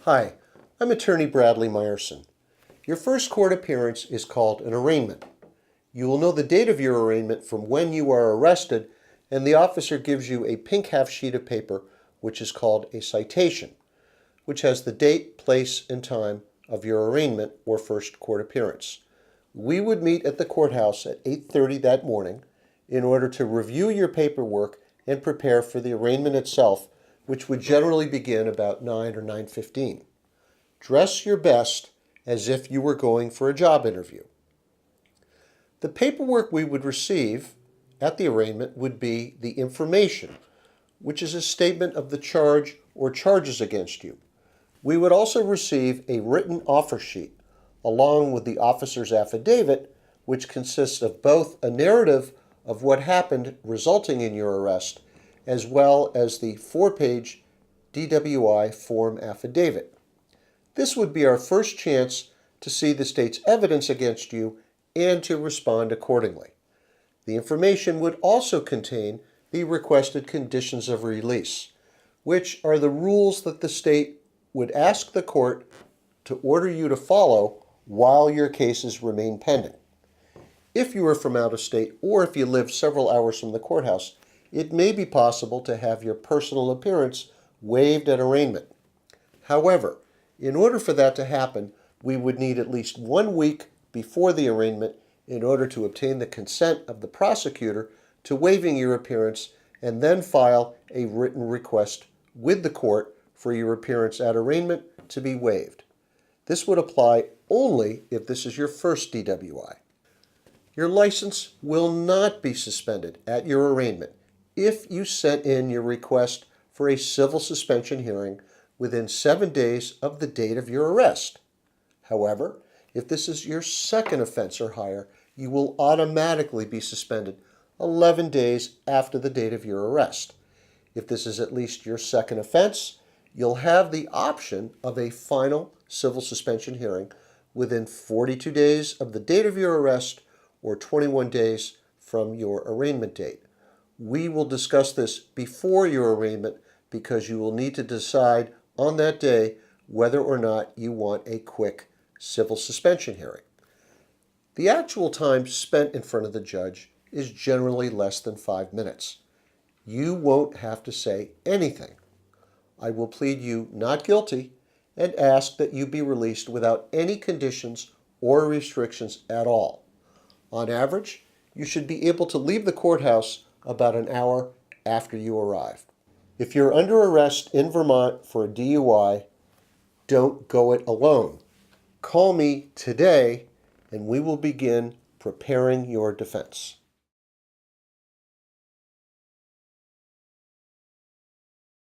Hi, I'm Attorney Bradley Meyerson. Your first court appearance is called an arraignment. You will know the date of your arraignment from when you are arrested, and the officer gives you a pink half sheet of paper, which is called a citation, which has the date, place, and time of your arraignment or first court appearance. We would meet at the courthouse at 8:30 that morning in order to review your paperwork and prepare for the arraignment itself, which would generally begin about 9 or 9:15. Dress your best as if you were going for a job interview. The paperwork we would receive at the arraignment would be the information, which is a statement of the charge or charges against you. We would also receive a written offer sheet, along with the officer's affidavit, which consists of both a narrative of what happened resulting in your arrest, as well as the 4-page DWI Form Affidavit. This would be our first chance to see the state's evidence against you and to respond accordingly. The information would also contain the requested conditions of release, which are the rules that the state would ask the court to order you to follow while your cases remain pending. If you are from out of state or if you live several hours from the courthouse, it may be possible to have your personal appearance waived at arraignment. However, in order for that to happen, we would need at least 1 week before the arraignment in order to obtain the consent of the prosecutor to waiving your appearance and then file a written request with the court for your appearance at arraignment to be waived. This would apply only if this is your first DWI. Your license will not be suspended at your arraignment if you sent in your request for a civil suspension hearing within 7 days of the date of your arrest. However, if this is your second offense or higher, you will automatically be suspended 11 days after the date of your arrest. If this is at least your second offense, you'll have the option of a final civil suspension hearing within 42 days of the date of your arrest or 21 days from your arraignment date. We will discuss this before your arraignment because you will need to decide on that day whether or not you want a quick civil suspension hearing. The actual time spent in front of the judge is generally less than 5 minutes. You won't have to say anything. I will plead you not guilty and ask that you be released without any conditions or restrictions at all. On average, you should be able to leave the courthouse about an hour after you arrive. If you're under arrest in Vermont for a DUI, don't go it alone. Call me today and we will begin preparing your defense.